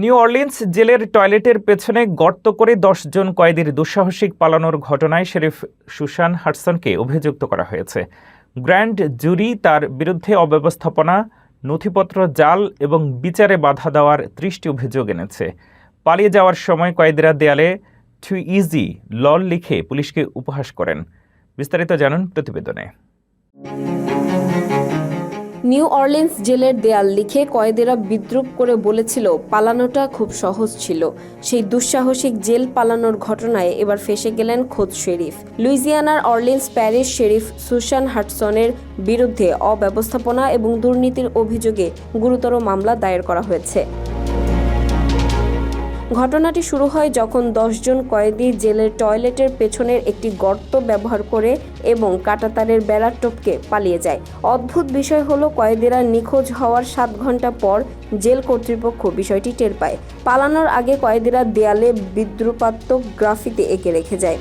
New Orleans জেলের টয়লেটের পেছনে গর্ত করে ১০ জন কয়েদির দুঃসাহসিক পালানোর ঘটনায় শেরিফ সুসান হাডসনকে অভিযুক্ত করা হয়েছে। গ্র্যান্ড জুরি তার বিরুদ্ধে অব্যবস্থাপনা, নথিপত্র জাল এবং বিচারে বাধা দেওয়ার ৩০টি অভিযোগ এনেছে। পালিয়ে যাওয়ার সময় কয়েদিরা দেয়ালে টু ইজি লল লিখে পুলিশকে উপহাস করেন। বিস্তারিত জানুন প্রতিবেদনে। নিউ অর্লিন্স জেলের দেয়াল লিখে কয়েদিরা বিদ্রূপ করে বলেছিল পালানোটা খুব সহজ ছিল। সেই দুঃসাহসিক জেল পালানোর ঘটনায় এবার ফেঁসে গেলেন খোদ শেরিফ। লুইজিয়ানার অর্লিন্স প্যারিশ শেরিফ সুসান হাডসনের বিরুদ্ধে অব্যবস্থাপনা এবং দুর্নীতির অভিযোগে গুরুতর মামলা দায়ের করা হয়েছে। ঘটনাটি শুরু হয় যখন ১০ জন কয়েদি জেলের টয়লেটের পেছনের একটি গর্ত ব্যবহার করে এবং কাঁটাতারের বেড়া টপকে পালিয়ে যায়। অদ্ভুত বিষয় হলো কয়েদিরা নিখোঁজ হওয়ার ৭ ঘন্টা পর জেল কর্তৃপক্ষ বিষয়টি টের পায়। পালানোর আগে কয়েদিরা দেয়ালে বিদ্রূপাত্মক গ্রাফিতি এঁকে রেখে যায়।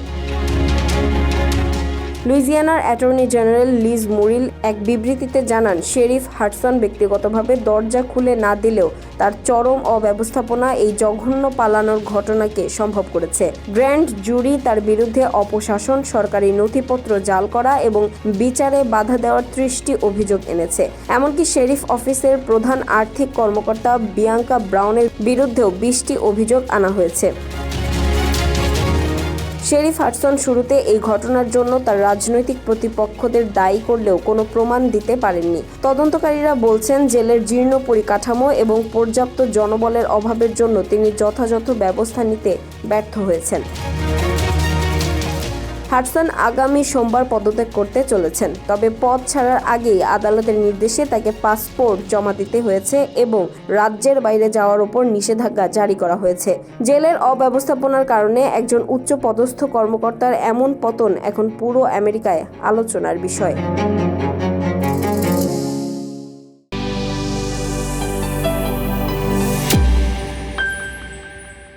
লুইজিয়ানার অ্যাটর্নি জেনারেল লিজ মুরিল এক বিবৃতিতে জানান, শেরিফ হাডসন ব্যক্তিগতভাবে দরজা খুলে না দিলেও তার চরম অব্যবস্থাপনা এই জঘন্য পালানোর ঘটনাকে সম্ভব করেছে। গ্র্যান্ড জুরি তার বিরুদ্ধে অপশাসন, সরকারি নথিপত্র জাল করা এবং বিচারে বাধা দেওয়ার ৩০টি অভিযোগ এনেছে। এমনকি শেরিফ অফিসের প্রধান আর্থিক কর্মকর্তা বিয়াঙ্কা ব্রাউনের বিরুদ্ধেও ২০টি অভিযোগ আনা হয়েছে। শেরিফ হাডসন শুরুতে এই ঘটনার জন্য তার রাজনৈতিক প্রতিপক্ষদের দায়ী করলেও কোনো প্রমাণ দিতে পারেননি। তদন্তকারীরা বলছেন, জেলের জীর্ণ পরিকাঠামো এবং পর্যাপ্ত জনবলের অভাবের জন্য তিনি যথাযথ ব্যবস্থা নিতে ব্যর্থ হয়েছেন। হাডসন আগামী সোমবার পদত্যাগ করতে চলেছেন। তবে পদ ছাড়ার আগেই আদালতের নির্দেশে তাকে পাসপোর্ট জমা দিতে হয়েছে এবং রাজ্যের বাইরে যাওয়ার উপর নিষেধাজ্ঞা জারি করা হয়েছে। জেলের অব্যবস্থাপনার কারণে একজন উচ্চ পদস্থ কর্মকর্তার এমন পতন এখন পুরো আমেরিকায় আলোচনার বিষয়।